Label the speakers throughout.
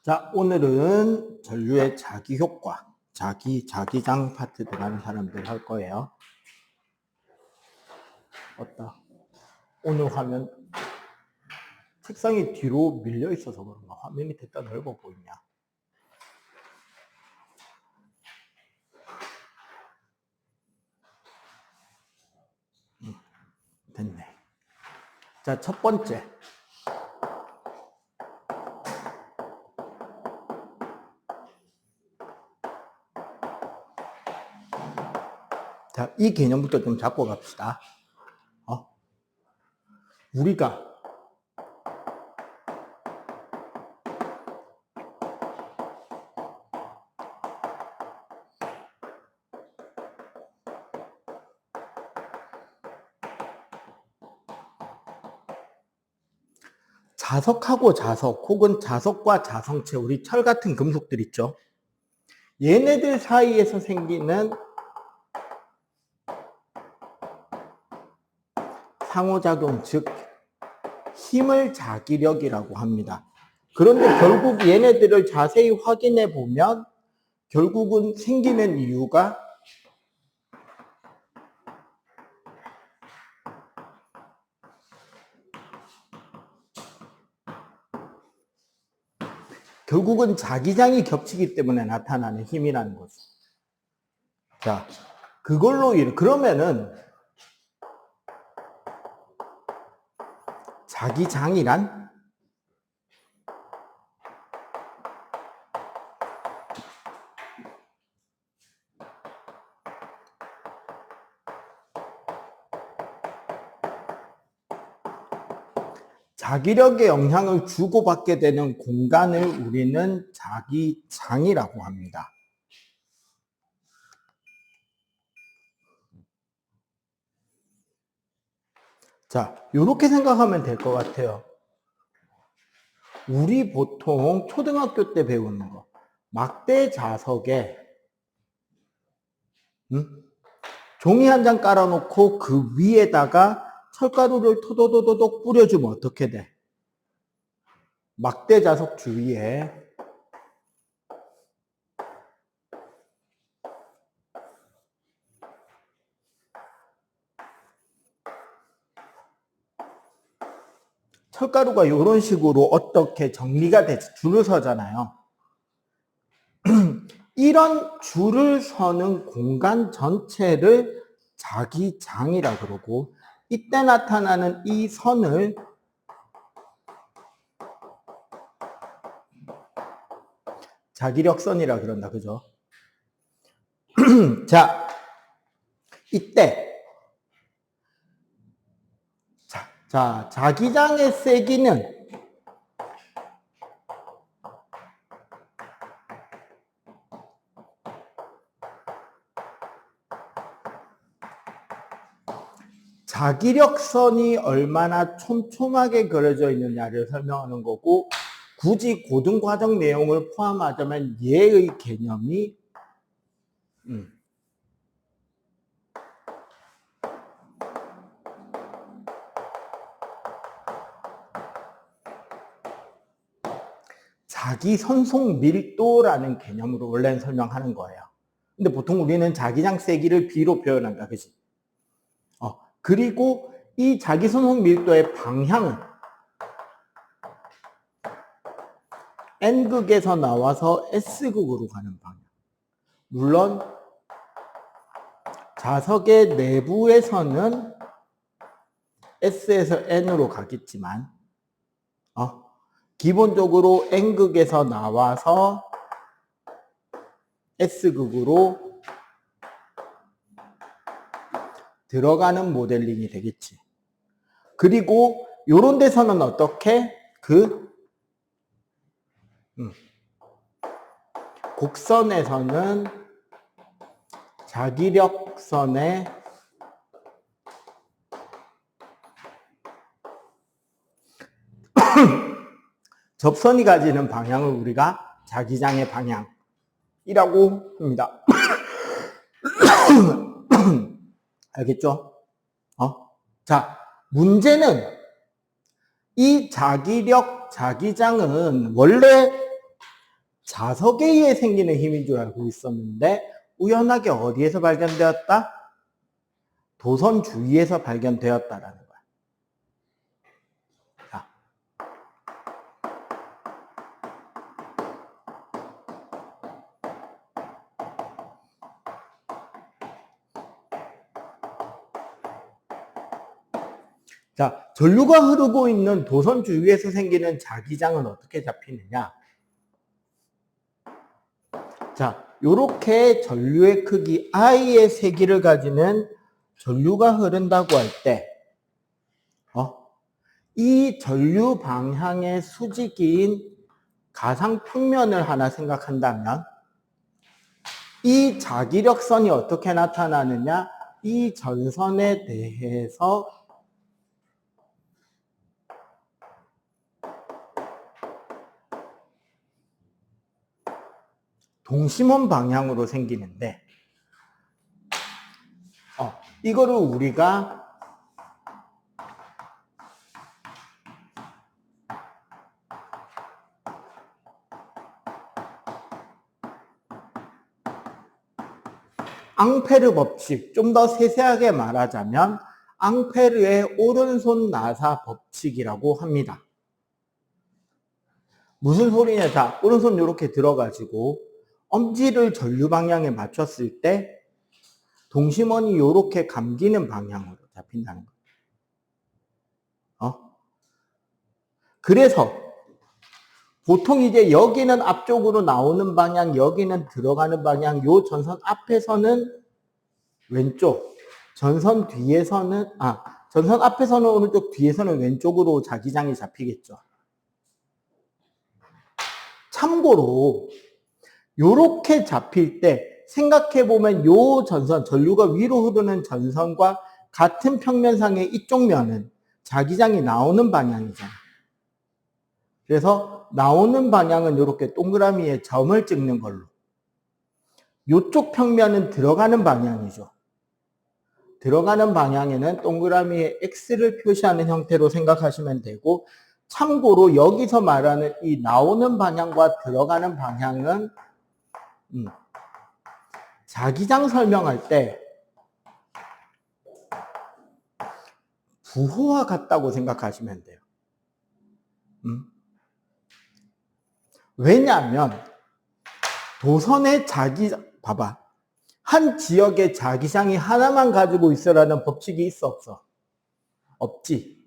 Speaker 1: 자, 오늘은 전류의 자기효과, 자기장 파트 들어가는 사람들 할 거예요. 어따? 오늘 화면, 책상이 뒤로 밀려 있어서 그런가? 화면이 됐다 넓어 보이냐? 됐네. 자, 첫 번째. 자, 이 개념부터 좀 잡고 갑시다. 우리가 자석하고 자석 혹은 자석과 자성체, 우리 철 같은 금속들 있죠? 얘네들 사이에서 생기는 상호작용, 즉 힘을 자기력이라고 합니다. 그런데 결국 얘네들을 자세히 확인해 보면 결국은 생기는 이유가 결국은 자기장이 겹치기 때문에 나타나는 힘이라는 거죠. 자, 그러면은 자기장이란 자기력의 영향을 주고받게 되는 공간을 우리는 자기장이라고 합니다. 자, 이렇게 생각하면 될 것 같아요. 우리 보통 초등학교 때 배우는 거, 막대 자석에 종이 한 장 깔아놓고 그 위에다가 철가루를 토도도도독 뿌려주면 어떻게 돼? 막대 자석 주위에 철가루가 이런 식으로 어떻게 정리가 돼서 줄을 서잖아요. 이런 줄을 서는 공간 전체를 자기장이라 그러고, 이때 나타나는 이 선을 자기력선이라 그런다, 그죠? 자, 이때 자기장의 세기는 자기력선이 얼마나 촘촘하게 그려져 있느냐를 설명하는 거고, 굳이 고등과정 내용을 포함하자면 얘의 개념이 자기선속 밀도라는 개념으로 원래는 설명하는 거예요. 근데 보통 우리는 자기장 세기를 B로 표현한다, 그치? 그리고 이 자기선속 밀도의 방향은 N극에서 나와서 S극으로 가는 방향. 물론 자석의 내부에서는 S에서 N으로 가겠지만 기본적으로 N극에서 나와서 S극으로 들어가는 모델링이 되겠지. 그리고 요런 데서는 어떻게 곡선에서는 자기력선의 접선이 가지는 방향을 우리가 자기장의 방향이라고 합니다. 알겠죠? 자, 문제는 이 자기력, 자기장은 원래 자석에 의해 생기는 힘인 줄 알고 있었는데 우연하게 어디에서 발견되었다? 도선 주위에서 발견되었다라는 거야. 자, 전류가 흐르고 있는 도선 주위에서 생기는 자기장은 어떻게 잡히느냐? 자, 요렇게 전류의 크기 I의 세기를 가지는 전류가 흐른다고 할 때, 이 전류 방향의 수직인 가상 평면을 하나 생각한다면, 이 자기력선이 어떻게 나타나느냐? 이 전선에 대해서 동심원 방향으로 생기는데, 이거를 우리가 앙페르 법칙, 좀 더 세세하게 말하자면 앙페르의 오른손 나사 법칙이라고 합니다. 무슨 소리냐? 자, 오른손 이렇게 들어가지고 엄지를 전류 방향에 맞췄을 때 동심원이 이렇게 감기는 방향으로 잡힌다는 거예요. 그래서 보통 이제 여기는 앞쪽으로 나오는 방향, 여기는 들어가는 방향, 요 전선 앞에서는 왼쪽, 전선 뒤에서는, 전선 앞에서는 오른쪽, 뒤에서는 왼쪽으로 자기장이 잡히겠죠. 참고로 요렇게 잡힐 때 생각해보면 요 전선, 전류가 위로 흐르는 전선과 같은 평면상의 이쪽 면은 자기장이 나오는 방향이잖아. 그래서 나오는 방향은 이렇게 동그라미에 점을 찍는 걸로. 요쪽 평면은 들어가는 방향이죠. 들어가는 방향에는 동그라미에 X를 표시하는 형태로 생각하시면 되고, 참고로 여기서 말하는 이 나오는 방향과 들어가는 방향은 자기장 설명할 때 부호와 같다고 생각하시면 돼요. 왜냐하면 도선의 봐봐. 한 지역의 자기장이 하나만 가지고 있어라는 법칙이 있어, 없어? 없지.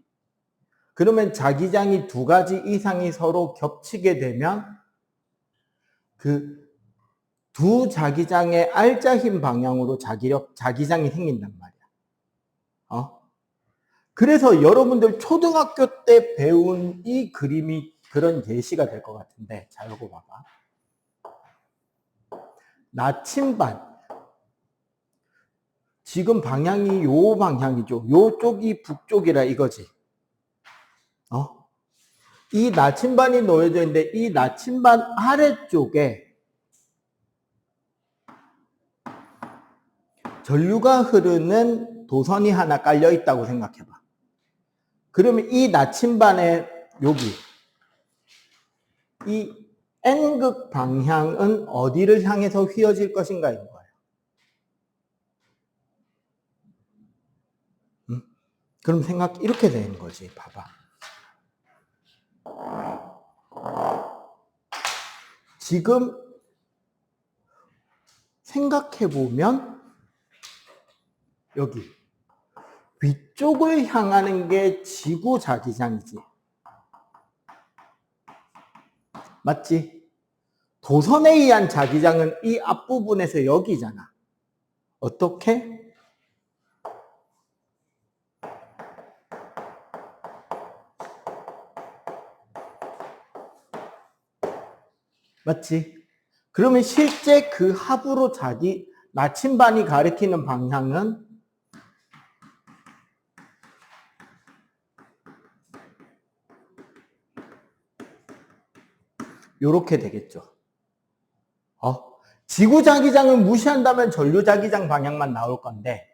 Speaker 1: 그러면 자기장이 두 가지 이상이 서로 겹치게 되면 그 두 자기장의 알짜힘 방향으로 자기장이 생긴단 말이야. 그래서 여러분들 초등학교 때 배운 이 그림이 그런 예시가 될 것 같은데, 자, 요거 봐봐. 나침반. 지금 방향이 요 방향이죠. 요쪽이 북쪽이라 이거지. 이 나침반이 놓여져 있는데 이 나침반 아래쪽에 전류가 흐르는 도선이 하나 깔려 있다고 생각해봐. 그러면 이 나침반의 여기 이 N극 방향은 어디를 향해서 휘어질 것인가인 거예요. 그럼 이렇게 되는 거지. 봐봐. 지금 생각해보면 여기 위쪽을 향하는 게 지구 자기장이지. 맞지? 도선에 의한 자기장은 이 앞부분에서 여기잖아. 어떻게? 맞지? 그러면 실제 그 합으로 나침반이 가리키는 방향은 요렇게 되겠죠. 지구 자기장을 무시한다면 전류 자기장 방향만 나올 건데,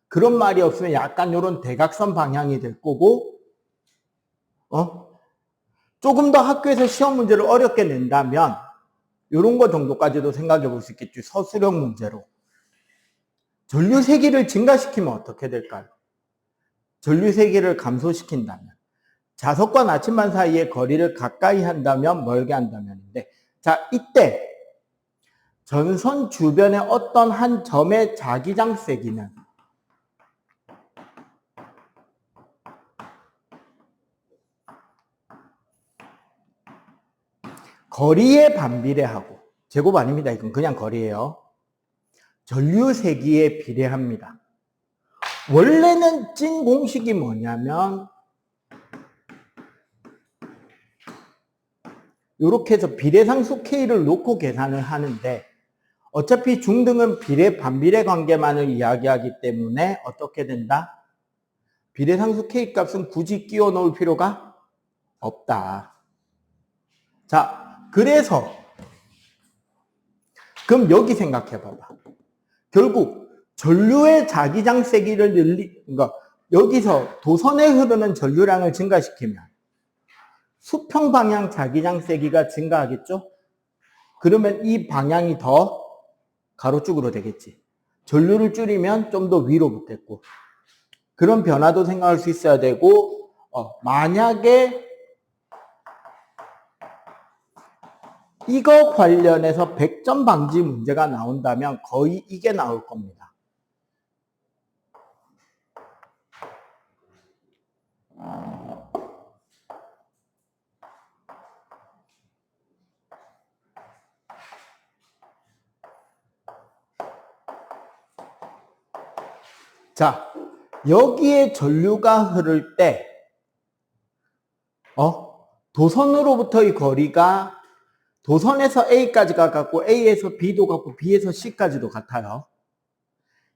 Speaker 1: 그런 말이 없으면 약간 요런 대각선 방향이 될 거고, 조금 더 학교에서 시험 문제를 어렵게 낸다면 이런 거 정도까지도 생각해 볼 수 있겠죠. 서술형 문제로. 전류 세기를 증가시키면 어떻게 될까요? 전류 세기를 감소시킨다면. 자석과 나침반 사이의 거리를 가까이 한다면, 멀게 한다면인데, 자, 이때 전선 주변의 어떤 한 점의 자기장 세기는 거리에 반비례하고, 제곱 아닙니다. 이건 그냥 거리예요. 전류 세기에 비례합니다. 원래는 찐 공식이 뭐냐면 이렇게 해서 비례상수 K를 놓고 계산을 하는데, 어차피 중등은 비례 반비례 관계만을 이야기하기 때문에 어떻게 된다? 비례상수 K 값은 굳이 끼워 넣을 필요가 없다. 자, 그래서 그럼 여기 생각해 봐봐. 결국 전류의 자기장 세기를 그러니까 여기서 도선에 흐르는 전류량을 증가시키면 수평 방향 자기장 세기가 증가하겠죠? 그러면 이 방향이 더 가로축으로 되겠지. 전류를 줄이면 좀 더 위로 붙겠고. 그런 변화도 생각할 수 있어야 되고, 만약에 이거 관련해서 100점 방지 문제가 나온다면 거의 이게 나올 겁니다. 자, 여기에 전류가 흐를 때, 도선으로부터의 거리가 도선에서 A까지가 같고, A에서 B도 같고, B에서 C까지도 같아요.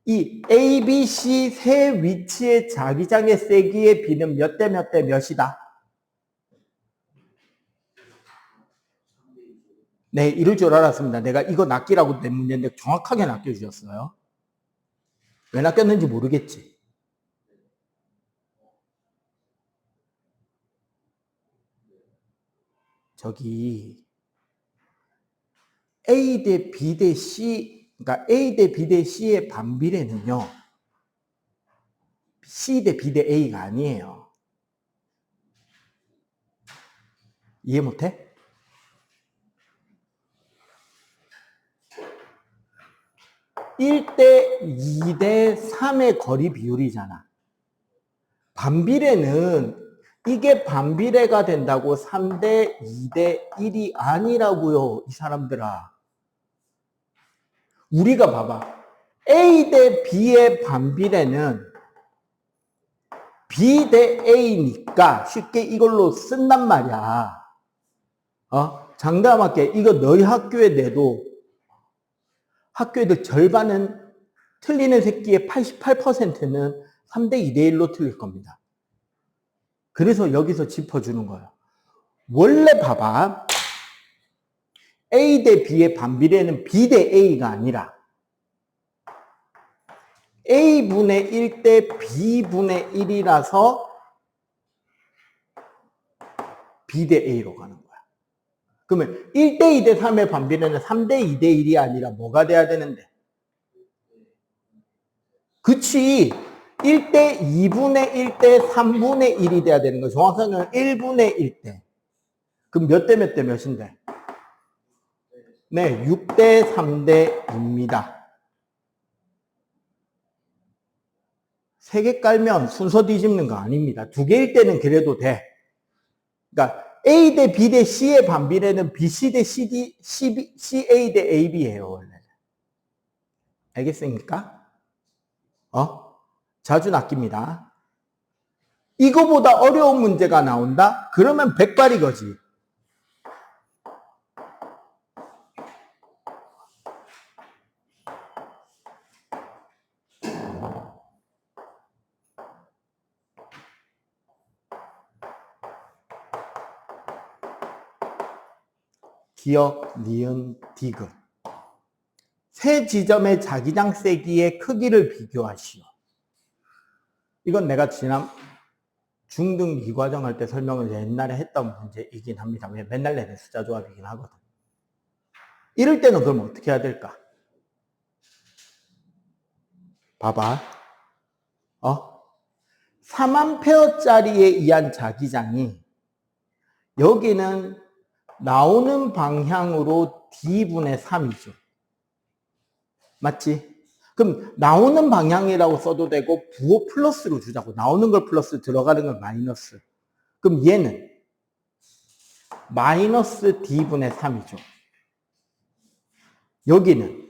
Speaker 1: 이 A, B, C 세 위치의 자기장의 세기의 비는 몇 대 몇 대 몇이다? 네, 이럴 줄 알았습니다. 내가 이거 낚이라고 낸 문제인데 정확하게 낚여주셨어요. 왜 낚였는지 모르겠지. 저기 A 대 B 대 C, 그러니까 A 대 B 대 C의 반비례는요, C 대 B 대 A가 아니에요. 이해 못해? (1대 2대 3의) 거리 비율이잖아. 반비례는 이게 반비례가 된다고 3대 2대 1이 아니라고요, 이 사람들아. 우리가 봐봐. A 대 B의 반비례는 B 대 A니까 쉽게 이걸로 쓴단 말이야. 장담할게. 이거 너희 학교에 내도 학교 애들 절반은 틀리는 새끼의 88%는 3대 2대 1로 틀릴 겁니다. 그래서 여기서 짚어주는 거예요. 원래 봐봐. A 대 B의 반비례는 B 대 A가 아니라 A분의 1 대 B분의 1이라서 B 대 A로 가는 거야. 그러면 1 대 2 대 3의 반비례는 3 대 2 대 1이 아니라 뭐가 돼야 되는데? 그치. 1 대 2분의 1 대 3분의 1이 돼야 되는 거야. 정확하게는 1분의 1 대. 그럼 몇 대 몇 대 몇인데? 네, 6 대 3 대 2입니다. 3개 깔면 순서 뒤집는 거 아닙니다. 2개일 때는 그래도 돼. 그러니까 A 대 B 대 C의 반비례는 BC 대 CD, CA 대 AB예요, 원래. 알겠습니까? 자주 낚입니다. 이거보다 어려운 문제가 나온다? 그러면 백발이 거지. 기억, 니은, 디귿. 세 지점의 자기장 세기의 크기를 비교하시오. 이건 내가 지난 중등 이과정 할 때 설명을 옛날에 했던 문제이긴 합니다. 맨날 내는 숫자 조합이긴 하거든. 이럴 때는 그럼 어떻게 해야 될까? 봐봐. 3A짜리에 의한 자기장이 여기는 나오는 방향으로 D분의 3이죠. 맞지? 그럼 나오는 방향이라고 써도 되고 부호 플러스로 주자고. 나오는 걸 플러스, 들어가는 걸 마이너스. 그럼 얘는 마이너스 D분의 3이죠. 여기는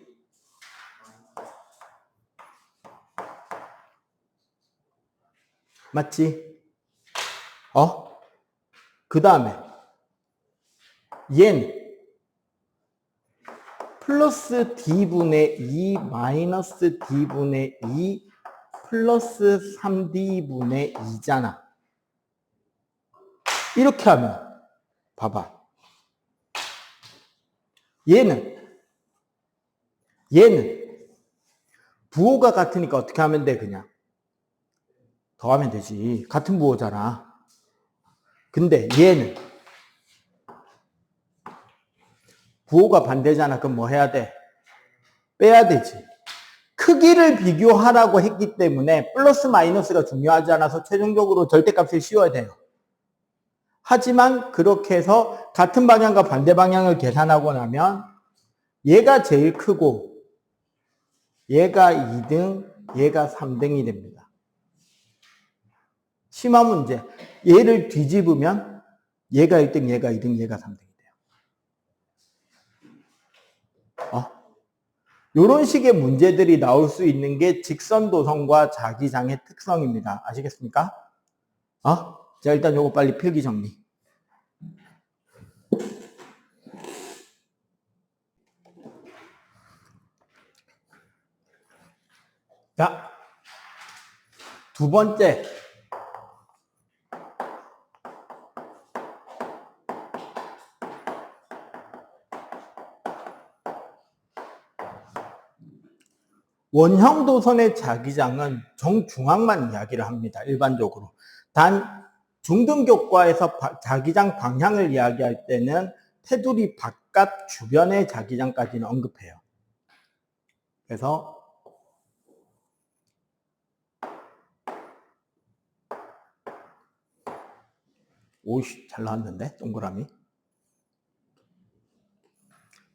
Speaker 1: 맞지? 그 다음에 얘는 플러스 D분의 2 마이너스 D분의 2 플러스 3D분의 2잖아. 이렇게 하면 봐봐. 얘는 부호가 같으니까 어떻게 하면 돼? 그냥 더하면 되지. 같은 부호잖아. 근데 얘는 부호가 반대잖아. 그럼 뭐 해야 돼? 빼야 되지. 크기를 비교하라고 했기 때문에 플러스 마이너스가 중요하지 않아서 최종적으로 절대값을 씌워야 돼요. 하지만 그렇게 해서 같은 방향과 반대 방향을 계산하고 나면 얘가 제일 크고 얘가 2등, 얘가 3등이 됩니다. 심화 문제. 얘를 뒤집으면 얘가 1등, 얘가 2등, 얘가 3등이 돼요. 이런 식의 문제들이 나올 수 있는 게 직선도선과 자기장의 특성입니다. 아시겠습니까? 자, 일단 요거 빨리 필기 정리. 자, 두 번째. 원형 도선의 자기장은 정중앙만 이야기를 합니다. 일반적으로. 단 중등교과에서 자기장 방향을 이야기할 때는 테두리 바깥 주변의 자기장까지는 언급해요. 그래서 오이씨, 잘 나왔는데 동그라미.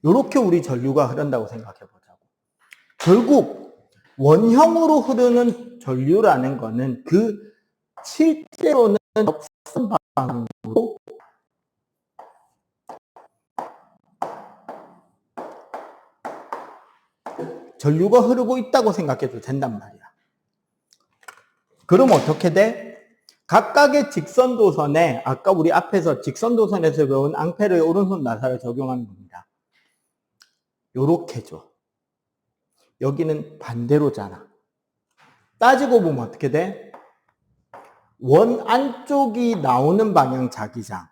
Speaker 1: 이렇게 우리 전류가 흐른다고 생각해 보자고. 결국 원형으로 흐르는 전류라는 거는 그 실제로는 접선 방향으로 전류가 흐르고 있다고 생각해도 된단 말이야. 그럼 어떻게 돼? 각각의 직선도선에 아까 우리 앞에서 직선도선에서 배운 앙페르의 오른손 나사를 적용하는 겁니다. 요렇게죠. 여기는 반대로잖아. 따지고 보면 어떻게 돼? 원 안쪽이 나오는 방향 자기장,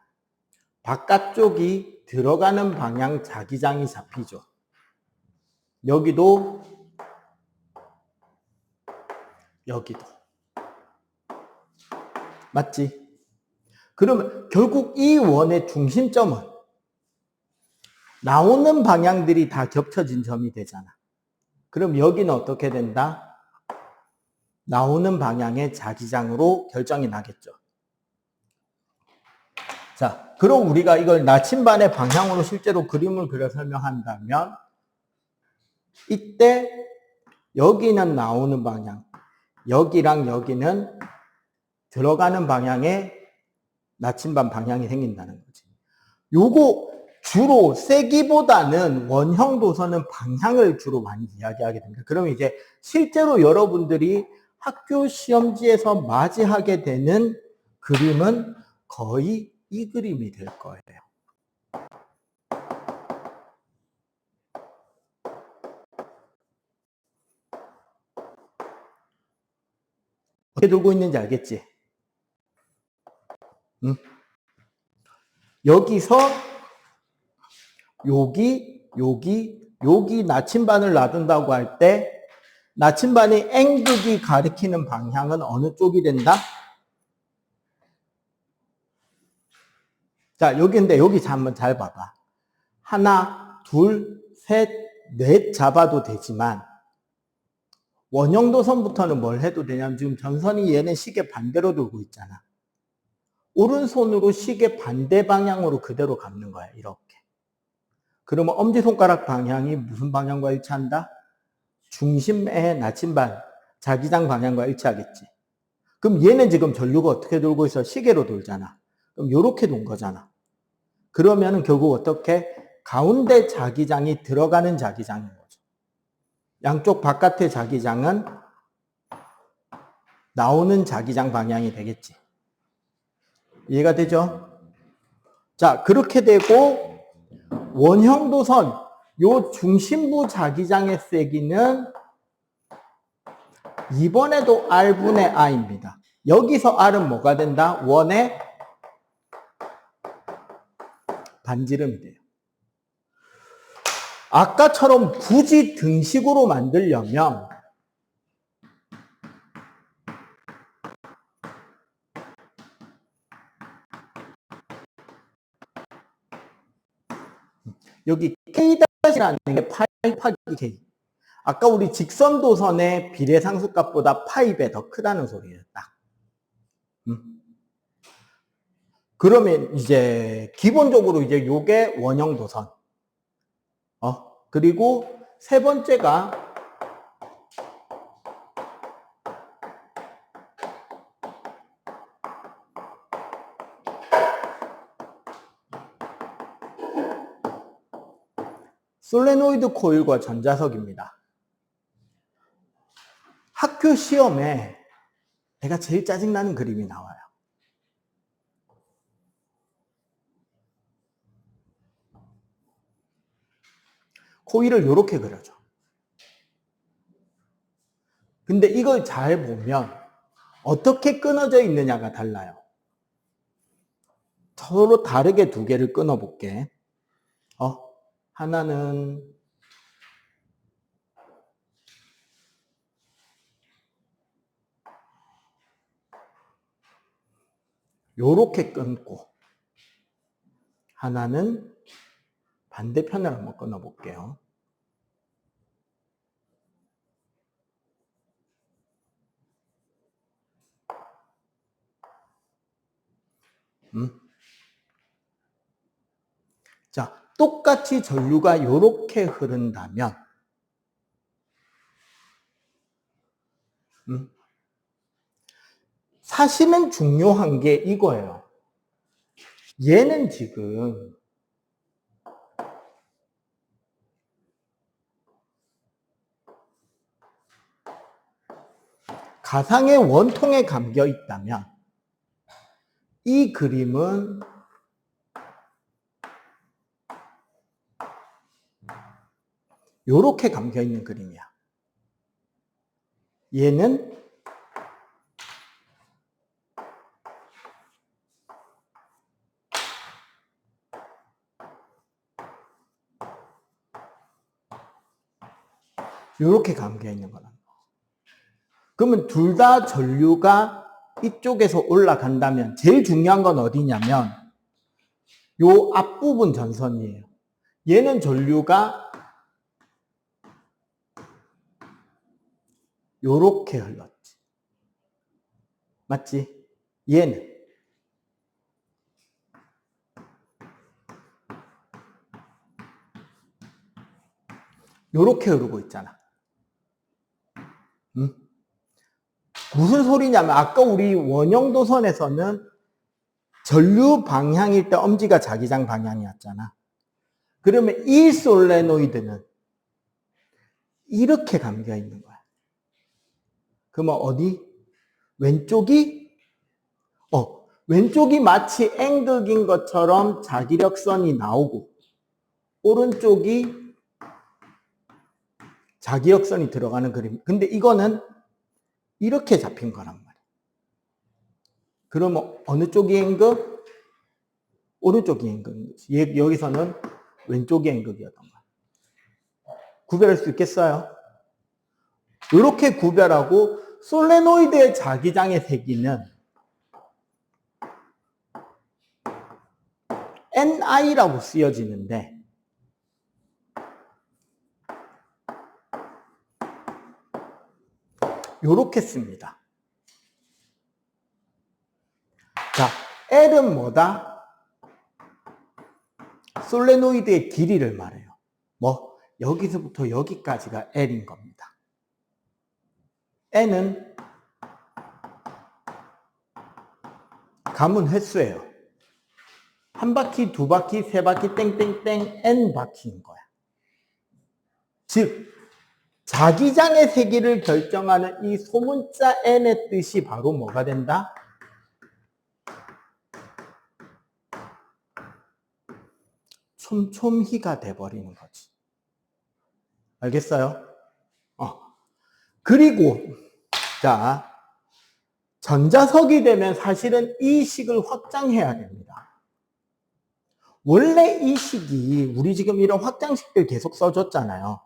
Speaker 1: 바깥쪽이 들어가는 방향 자기장이 잡히죠. 여기도 맞지? 그러면 결국 이 원의 중심점은 나오는 방향들이 다 겹쳐진 점이 되잖아. 그럼 여기는 어떻게 된다? 나오는 방향의 자기장으로 결정이 나겠죠. 자, 그럼 우리가 이걸 나침반의 방향으로 실제로 그림을 그려 설명한다면 이때 여기는 나오는 방향, 여기랑 여기는 들어가는 방향의 나침반 방향이 생긴다는 거지. 요거 주로 세기보다는 원형 도선은 방향을 주로 많이 이야기하게 됩니다. 그러면 이제 실제로 여러분들이 학교 시험지에서 맞이하게 되는 그림은 거의 이 그림이 될 거예요. 어떻게 들고 있는지 알겠지? 응? 여기서 여기 나침반을 놔둔다고 할 때 나침반의 N극이 가리키는 방향은 어느 쪽이 된다? 자, 여기인데 여기 한번 잘 봐봐. 하나, 둘, 셋, 넷 잡아도 되지만 원형도선부터는 뭘 해도 되냐면 지금 전선이 얘는 시계 반대로 돌고 있잖아. 오른손으로 시계 반대 방향으로 그대로 감는 거야. 이렇게. 그러면 엄지손가락 방향이 무슨 방향과 일치한다? 중심의 나침반, 자기장 방향과 일치하겠지. 그럼 얘는 지금 전류가 어떻게 돌고 있어? 시계로 돌잖아. 그럼 이렇게 돈 거잖아. 그러면은 결국 어떻게? 가운데 자기장이 들어가는 자기장인 거죠. 양쪽 바깥의 자기장은 나오는 자기장 방향이 되겠지. 이해가 되죠? 자, 그렇게 되고 원형도선 요 중심부 자기장의 세기는 이번에도 R분의 I입니다. 여기서 R은 뭐가 된다? 원의 반지름이 돼요. 아까처럼 굳이 등식으로 만들려면 여기 K-라는 게 파이 곱하기 K. 아까 우리 직선도선의 비례상수값보다 파이배 더 크다는 소리예요. 딱. 그러면 이제 기본적으로 이제 요게 원형도선. 그리고 세 번째가 솔레노이드 코일과 전자석입니다. 학교 시험에 내가 제일 짜증나는 그림이 나와요. 코일을 이렇게 그려줘. 근데 이걸 잘 보면 어떻게 끊어져 있느냐가 달라요. 서로 다르게 두 개를 끊어 볼게. 하나는 요렇게 끊고 하나는 반대편을 한번 끊어 볼게요. 자, 똑같이 전류가 요렇게 흐른다면 사실은 중요한 게 이거예요. 얘는 지금 가상의 원통에 감겨 있다면 이 그림은 요렇게 감겨 있는 그림이야. 얘는 요렇게 감겨 있는 거란 거. 그러면 둘 다 전류가 이쪽에서 올라간다면 제일 중요한 건 어디냐면 요 앞부분 전선이에요. 얘는 전류가 요렇게 흘렀지. 맞지? 얘는 요렇게 흐르고 있잖아. 무슨 소리냐면 아까 우리 원형도선에서는 전류 방향일 때 엄지가 자기장 방향이었잖아. 그러면 이 솔레노이드는 이렇게 감겨 있는 거야. 그러면 어디? 왼쪽이 마치 N극인 것처럼 자기력선이 나오고 오른쪽이 자기력선이 들어가는 그림. 근데 이거는 이렇게 잡힌 거란 말이야. 그러면 어느 쪽이 N극? 오른쪽이 N극인 거지. 여기서는 왼쪽이 N극이었던 거야. 구별할 수 있겠어요? 이렇게 구별하고 솔레노이드의 자기장의 세기는 NI라고 쓰여지는데 요렇게 씁니다. 자, L은 뭐다? 솔레노이드의 길이를 말해요. 뭐 여기서부터 여기까지가 L인 겁니다. N은 감은 횟수예요. 한 바퀴, 두 바퀴, 세 바퀴, 땡땡땡 N 바퀴인 거야. 즉 자기장의 세기를 결정하는 이 소문자 N의 뜻이 바로 뭐가 된다? 촘촘히가 돼버리는 거지. 알겠어요? 그리고 자, 전자석이 되면 사실은 이 식을 확장해야 됩니다. 원래 이 식이 우리 지금 이런 확장식들 계속 써줬잖아요.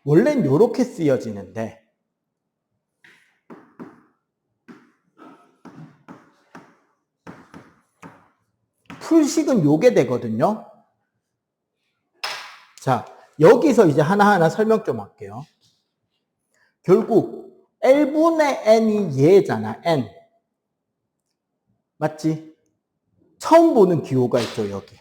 Speaker 1: 원래는 이렇게 쓰여지는데 풀식은 요게 되거든요. 자, 여기서 이제 하나하나 설명 좀 할게요. 결국 L분의 N이 얘잖아, N. 맞지? 처음 보는 기호가 있죠, 여기.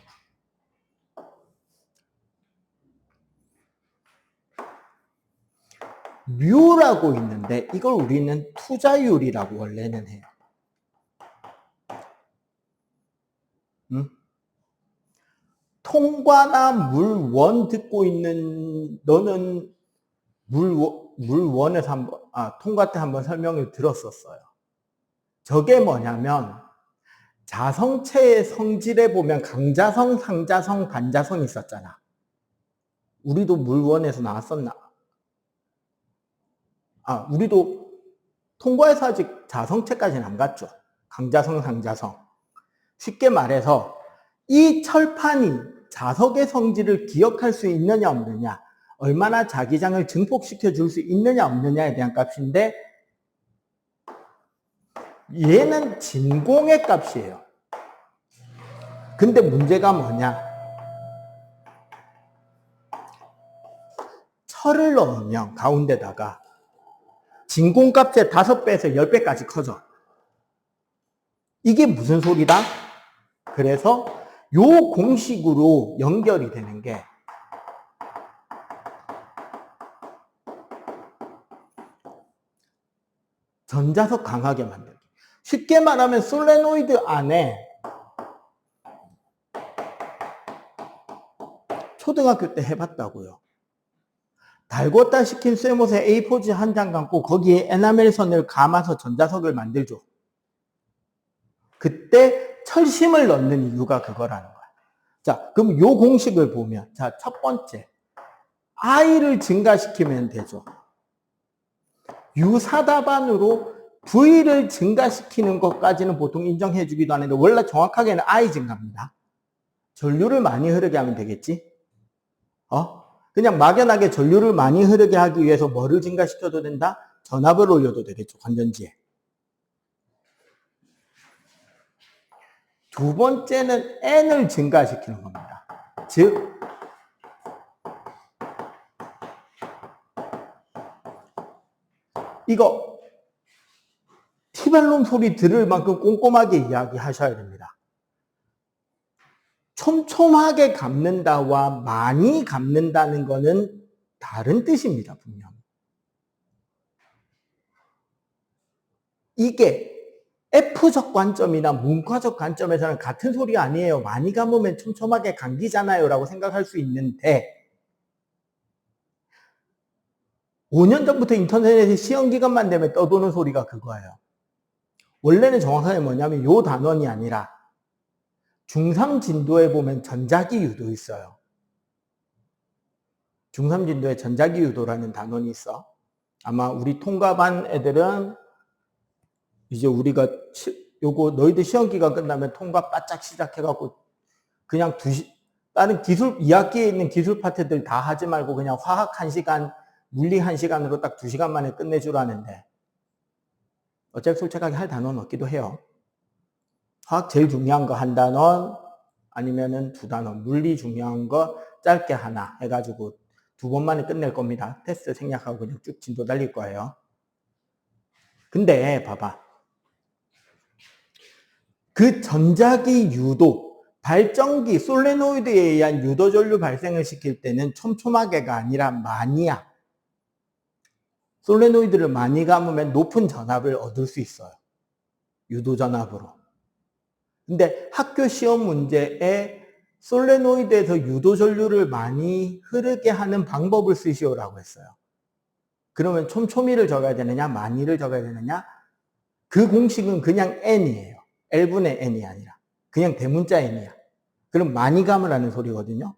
Speaker 1: 뮤라고 있는데 이걸 우리는 투자율이라고 원래는 해요. 응? 통과나 물원 듣고 있는 너는 물원에서 한번 통과 때 한번 설명을 들었었어요. 저게 뭐냐면 자성체의 성질에 보면 강자성, 상자성, 반자성이 있었잖아. 우리도 물원에서 나왔었나? 우리도 통과해서 아직 자성체까지는 안 갔죠. 강자성, 상자성. 쉽게 말해서 이 철판이 자석의 성질을 기억할 수 있느냐 없느냐, 얼마나 자기장을 증폭시켜 줄 수 있느냐 없느냐에 대한 값인데 얘는 진공의 값이에요. 근데 문제가 뭐냐? 철을 넣으면 가운데다가 진공값의 5배에서 10배까지 커져. 이게 무슨 소리다? 그래서 요 공식으로 연결이 되는 게 전자석 강하게 만들기. 쉽게 말하면 솔레노이드 안에 초등학교 때 해봤다고요. 달궜다 시킨 쇠못에 A4지 한 장 감고 거기에 에나멜 선을 감아서 전자석을 만들죠. 그때 철심을 넣는 이유가 그거라는 거야. 자, 그럼 요 공식을 보면, 자, 첫 번째, I를 증가시키면 되죠. 유사답안으로 V를 증가시키는 것까지는 보통 인정해 주기도 하는데 원래 정확하게는 I 증가입니다. 전류를 많이 흐르게 하면 되겠지? 그냥 막연하게 전류를 많이 흐르게 하기 위해서 뭐를 증가시켜도 된다? 전압을 올려도 되겠죠, 건전지에. 두 번째는 N을 증가시키는 겁니다. 즉, 이거 티발롬 소리 들을 만큼 꼼꼼하게 이야기하셔야 됩니다. 촘촘하게 감는다와 많이 감는다는 거는 다른 뜻입니다, 분명. 이게 F적 관점이나 문과적 관점에서는 같은 소리 아니에요. 많이 감으면 촘촘하게 감기잖아요 라고 생각할 수 있는데 5년 전부터 인터넷에 시험기간만 되면 떠도는 소리가 그거예요. 원래는 정확하게 뭐냐면 요 단원이 아니라 중3 진도에 보면 전자기 유도 있어요. 중3 진도에 전자기 유도라는 단원이 있어. 아마 우리 통과반 애들은 이제 우리가 요거 너희들 시험기간 끝나면 통과 바짝 시작해갖고 그냥 다른 기술 2학기에 있는 기술 파트들 다 하지 말고 그냥 화학 1시간, 물리 1시간으로 딱 2시간 만에 끝내주라는데 어차피 솔직하게 할 단원 없기도 해요. 화학 제일 중요한 거 한 단원, 아니면은 두 단어, 물리 중요한 거 짧게 하나 해가지고 2번 만에 끝낼 겁니다. 테스트 생략하고 그냥 쭉 진도 달릴 거예요. 근데 봐봐. 그 전자기 유도, 발전기, 솔레노이드에 의한 유도 전류 발생을 시킬 때는 촘촘하게가 아니라 많이야. 솔레노이드를 많이 감으면 높은 전압을 얻을 수 있어요. 유도 전압으로. 근데 학교 시험 문제에 솔레노이드에서 유도 전류를 많이 흐르게 하는 방법을 쓰시오라고 했어요. 그러면 촘촘히를 적어야 되느냐, 많이를 적어야 되느냐? 그 공식은 그냥 n이에요. L분의 n이 아니라. 그냥 대문자 n이야. 그럼 많이 감으라는 소리거든요.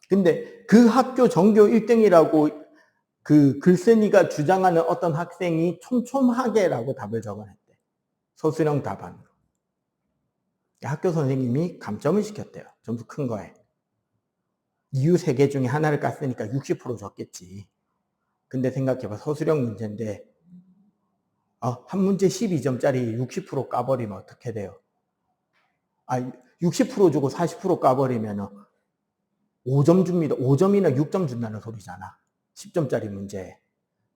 Speaker 1: 근데 그 학교 전교 1등이라고 그 글쓴이가 주장하는 어떤 학생이 촘촘하게라고 답을 적어냈대. 서술형 답안으로. 학교 선생님이 감점을 시켰대요. 점수 큰 거에. 이유 3개 중에 하나를 깠으니까 60% 적겠지. 근데 생각해봐. 서술형 문제인데 한 문제 12점짜리 60% 까버리면 어떻게 돼요? 60% 주고 40% 까버리면 5점 줍니다. 5점이나 6점 준다는 소리잖아. 10점짜리 문제.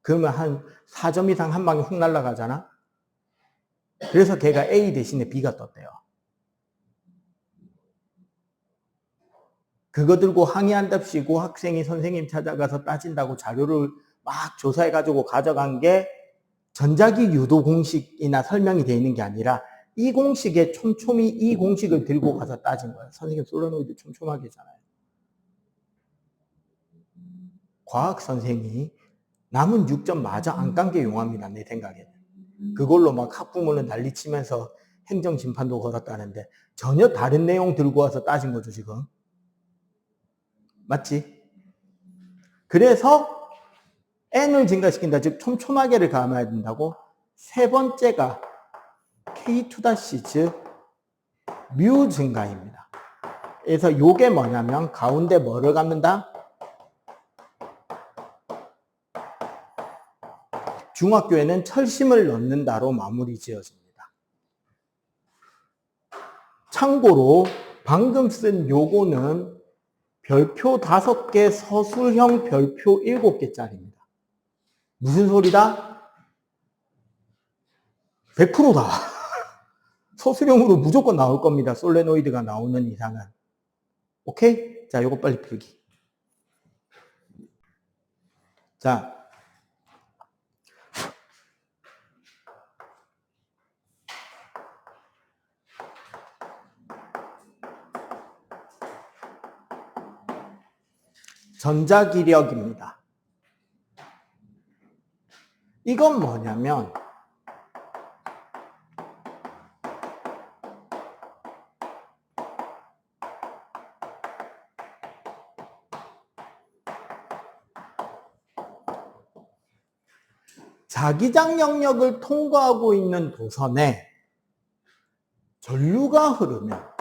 Speaker 1: 그러면 한 4점 이상 한 방에 훅 날아가잖아. 그래서 걔가 A 대신에 B가 떴대요. 그거 들고 항의한답시고 학생이 선생님 찾아가서 따진다고 자료를 막 조사해가지고 가져간 게 전자기 유도 공식이나 설명이 되어 있는 게 아니라 이 공식에 촘촘히 이 공식을 들고 가서 따진 거예요. 선생님 솔레노이드 촘촘하게잖아요. 과학 선생이 남은 6점 마저 안 깐 게 용합니다. 내 생각에는. 그걸로 막 학부모는 난리치면서 행정심판도 걸었다는데 전혀 다른 내용 들고 와서 따진 거죠 지금. 맞지? 그래서 n을 증가시킨다. 즉 촘촘하게를 감아야 된다고. 세 번째가 K2-, 즉 뮤 증가입니다. 그래서 요게 뭐냐면 가운데 뭐를 감는다? 중학교에는 철심을 넣는다로 마무리 지어집니다. 참고로 방금 쓴 요거는 별표 5개, 서술형 별표 7개짜리입니다. 무슨 소리다? 100%다. 서술형으로 무조건 나올 겁니다. 솔레노이드가 나오는 이상은. 오케이? 자, 요거 빨리 풀기. 자. 전자기력입니다. 이건 뭐냐면 자기장 영역을 통과하고 있는 도선에 전류가 흐르면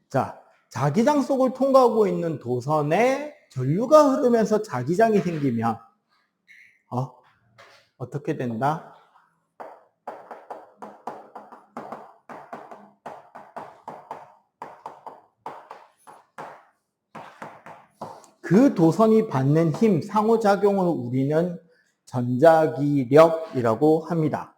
Speaker 1: 자, 자기장 속을 통과하고 있는 도선에 전류가 흐르면서 자기장이 생기면 어떻게 된다? 그 도선이 받는 힘, 상호작용을 우리는 전자기력이라고 합니다.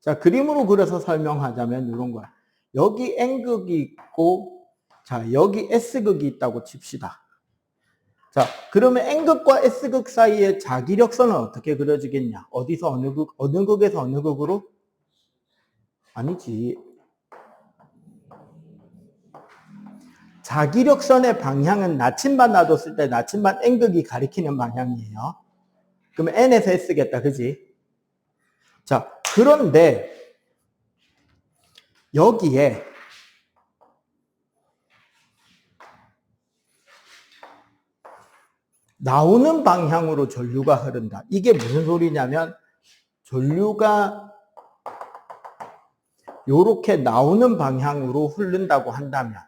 Speaker 1: 자, 그림으로 그려서 설명하자면 이런 거야. 여기 N극이 있고, 자, 여기 S극이 있다고 칩시다. 자, 그러면 N극과 S극 사이에 자기력선은 어떻게 그려지겠냐? 어디서 어느 극에서 어느 극으로? 아니지. 자기력선의 방향은 나침반 놔뒀을 때 나침반 N극이 가리키는 방향이에요. 그러면 N에서 S겠다, 그지? 자, 그런데 여기에 나오는 방향으로 전류가 흐른다. 이게 무슨 소리냐면 전류가 이렇게 나오는 방향으로 흐른다고 한다면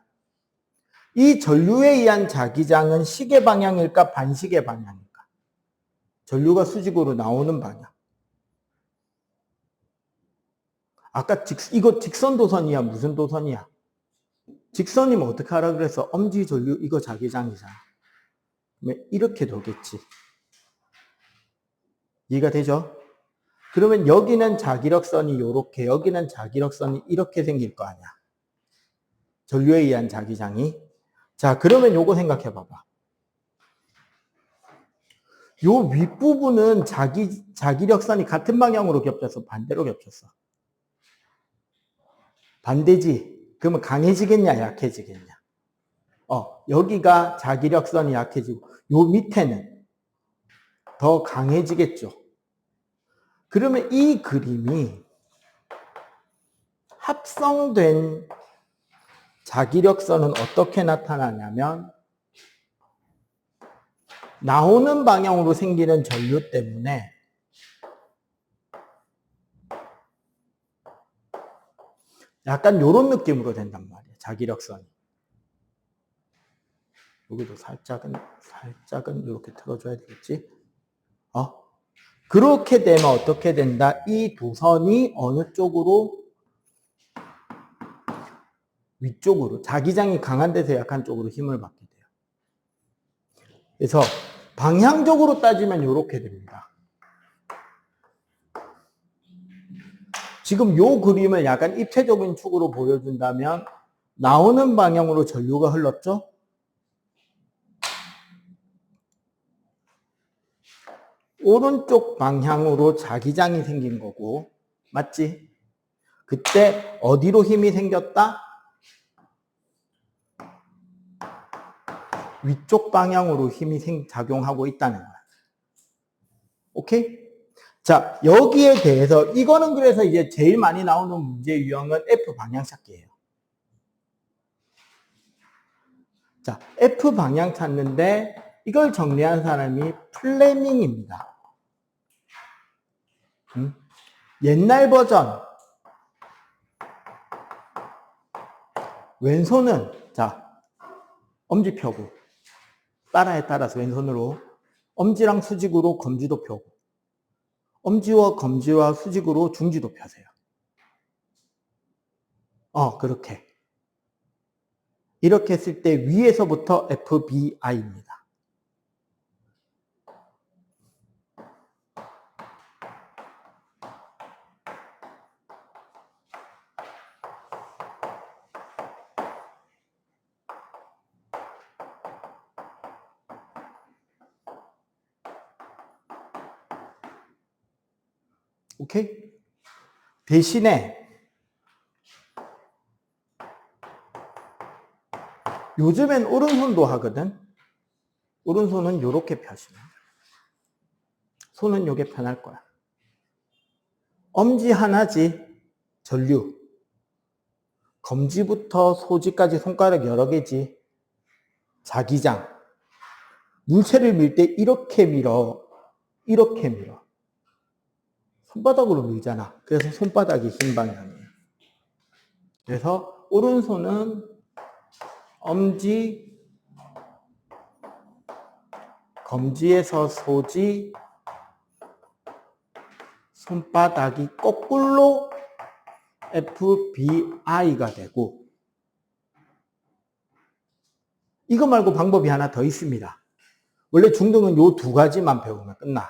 Speaker 1: 이 전류에 의한 자기장은 시계 방향일까 반시계 방향일까? 전류가 수직으로 나오는 방향. 아까 이거 직선 도선이야 무슨 도선이야? 직선이면 어떻게 하라 그래서 엄지 전류 이거 자기장이잖아. 이렇게 돌겠지. 이해가 되죠? 그러면 여기는 자기력선이 요렇게, 여기는 자기력선이 이렇게 생길 거 아니야. 전류에 의한 자기장이. 자, 그러면 요거 생각해 봐봐. 요 윗부분은 자기력선이 같은 방향으로 겹쳐서 반대로 겹쳤어. 반대지. 그러면 강해지겠냐, 약해지겠냐? 여기가 자기력선이 약해지고, 요 밑에는 더 강해지겠죠. 그러면 이 그림이 합성된 자기력선은 어떻게 나타나냐면 나오는 방향으로 생기는 전류 때문에 약간 이런 느낌으로 된단 말이에요. 자기력선이. 여기도 살짝은 이렇게 틀어줘야 되겠지? 그렇게 되면 어떻게 된다? 이 도선이 어느 쪽으로? 위쪽으로, 자기장이 강한 데서 약한 쪽으로 힘을 받게 돼요. 그래서 방향적으로 따지면 이렇게 됩니다. 지금 요 그림을 약간 입체적인 축으로 보여준다면 나오는 방향으로 전류가 흘렀죠? 오른쪽 방향으로 자기장이 생긴 거고, 맞지? 그때 어디로 힘이 생겼다? 위쪽 방향으로 힘이 작용하고 있다는 거야. 오케이? 자, 여기에 대해서 이거는 그래서 이제 제일 많이 나오는 문제 유형은 F 방향 찾기예요. 자, F 방향 찾는데 이걸 정리한 사람이 플레밍입니다. 옛날 버전. 왼손은 자, 엄지 펴고 따라에 따라서 왼손으로 엄지랑 수직으로 검지도 펴고 엄지와 검지와 수직으로 중지도 펴세요. 그렇게. 이렇게 했을 때 위에서부터 FBI입니다. 오케이? 대신에 요즘엔 오른손도 하거든. 오른손은 이렇게 펴시면 손은 요게 편할 거야. 엄지 하나지, 전류. 검지부터 소지까지 손가락 여러 개지. 자기장. 물체를 밀 때 이렇게 밀어. 이렇게 밀어. 손바닥으로 밀잖아. 그래서 손바닥이 흰 방향이에요. 그래서 오른손은 엄지, 검지에서 소지, 손바닥이 거꾸로 FBI가 되고, 이거 말고 방법이 하나 더 있습니다. 원래 중등은 요 두 가지만 배우면 끝나.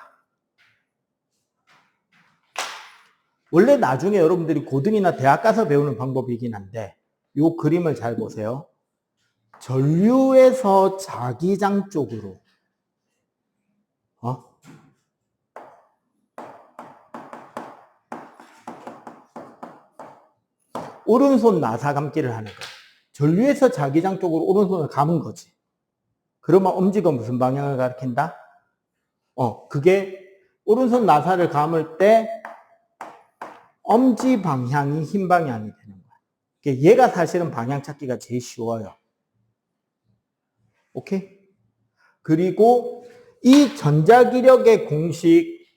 Speaker 1: 원래 나중에 여러분들이 고등이나 대학 가서 배우는 방법이긴 한데 요 그림을 잘 보세요. 전류에서 자기장 쪽으로 오른손 나사 감기를 하는 거야. 전류에서 자기장 쪽으로 오른손을 감은 거지. 그러면 엄지가 무슨 방향을 가리킨다? 그게 오른손 나사를 감을 때 엄지 방향이 흰 방향이 되는 거야. 얘가 사실은 방향 찾기가 제일 쉬워요. 오케이? 그리고 이 전자기력의 공식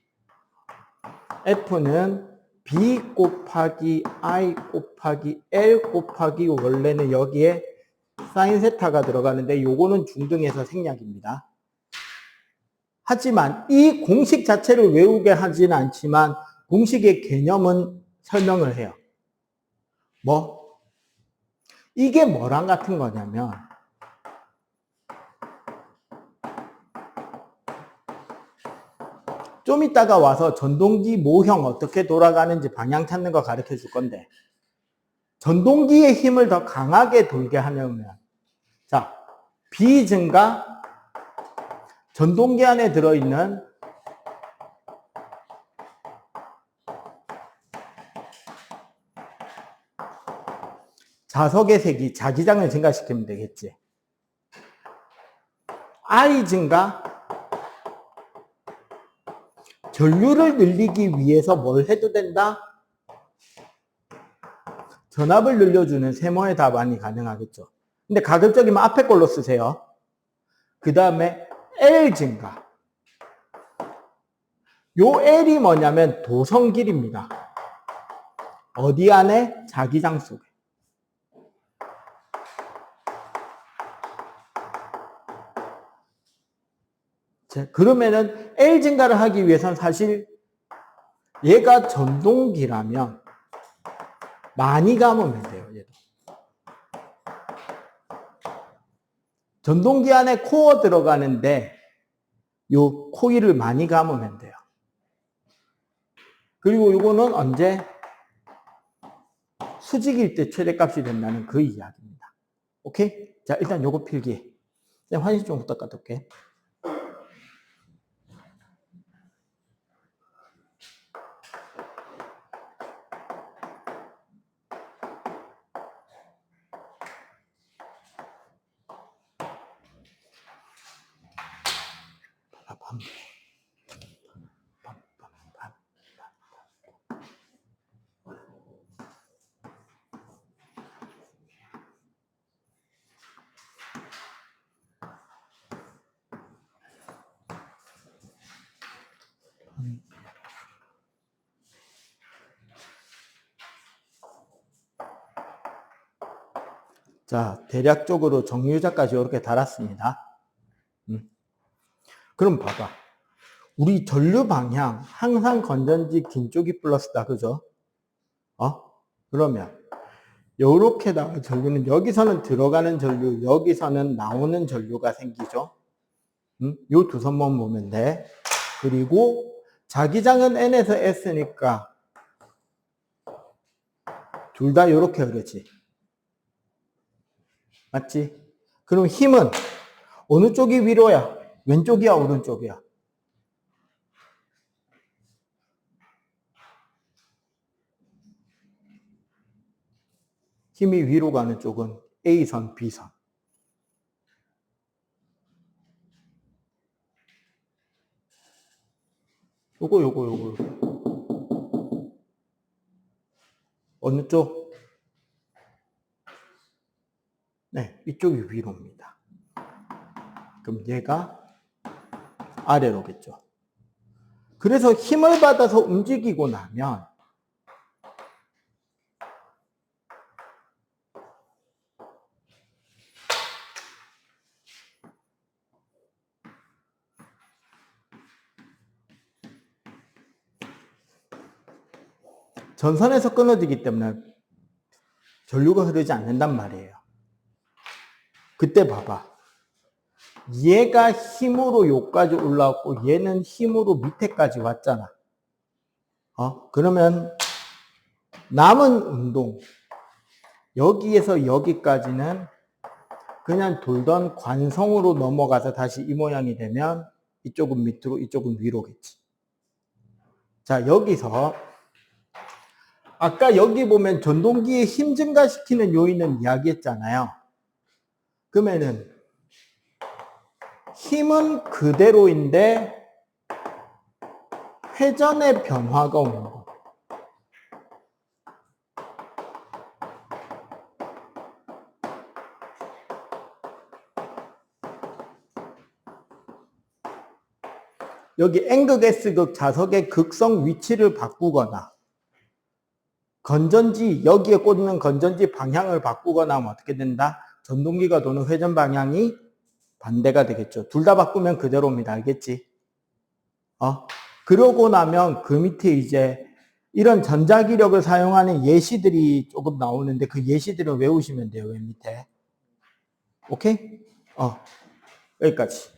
Speaker 1: F는 B 곱하기 I 곱하기 L 곱하기 원래는 여기에 사인 세타가 들어가는데 요거는 중등에서 생략입니다. 하지만 이 공식 자체를 외우게 하지는 않지만 공식의 개념은 설명을 해요. 뭐? 이게 뭐랑 같은 거냐면 좀 이따가 와서 전동기 모형 어떻게 돌아가는지 방향 찾는 거 가르쳐 줄 건데 전동기의 힘을 더 강하게 돌게 하려면 자, B 증가 전동기 안에 들어있는 자석의 세기, 자기장을 증가시키면 되겠지. I 증가 전류를 늘리기 위해서 뭘 해도 된다? 전압을 늘려주는 세모의 답안이 가능하겠죠. 근데 가급적이면 앞에 걸로 쓰세요. 그 다음에 L 증가. 요 L이 뭐냐면 도성길입니다. 어디 안에? 자기장 속에. 자, 그러면은 L 증가를 하기 위해서는 사실 얘가 전동기라면 많이 감으면 돼요. 얘도. 전동기 안에 코어 들어가는데 요 코일을 많이 감으면 돼요. 그리고 요거는 언제? 수직일 때 최대값이 된다는 그 이야기입니다. 오케이? 자, 일단 요거 필기. 화장실 좀 후딱 갔다 올게. 자, 대략적으로 정유자까지 이렇게 달았습니다. 그럼 봐봐. 우리 전류 방향 항상 건전지 긴 쪽이 플러스다. 그죠? 그러면 요렇게 나온 전류는 여기서는 들어가는 전류, 여기서는 나오는 전류가 생기죠. 요 두 선만 보면 돼. 그리고 자기장은 N에서 S니까 둘 다 요렇게 흐르지. 맞지? 그럼 힘은 어느 쪽이 위로야? 왼쪽이야, 오른쪽이야? 힘이 위로 가는 쪽은 A선, B선. 요거. 어느 쪽? 네, 이쪽이 위로입니다. 그럼 얘가 아래로겠죠. 그래서 힘을 받아서 움직이고 나면 전선에서 끊어지기 때문에 전류가 흐르지 않는단 말이에요. 그때 봐봐. 얘가 힘으로 여기까지 올라왔고 얘는 힘으로 밑에까지 왔잖아. 그러면 남은 운동 여기에서 여기까지는 그냥 돌던 관성으로 넘어가서 다시 이 모양이 되면 이쪽은 밑으로 이쪽은 위로겠지. 자, 여기서 아까 여기 보면 전동기의 힘 증가시키는 요인은 이야기했잖아요. 그러면은 힘은 그대로인데 회전의 변화가 오는 거. 여기 N극, S극 자석의 극성 위치를 바꾸거나 건전지, 여기에 꽂는 건전지 방향을 바꾸거나 하면 어떻게 된다? 전동기가 도는 회전 방향이 반대가 되겠죠. 둘 다 바꾸면 그대로입니다. 알겠지? 그러고 나면 그 밑에 이제 이런 전자기력을 사용하는 예시들이 조금 나오는데 그 예시들은 외우시면 돼요. 맨 밑에. 오케이? 여기까지.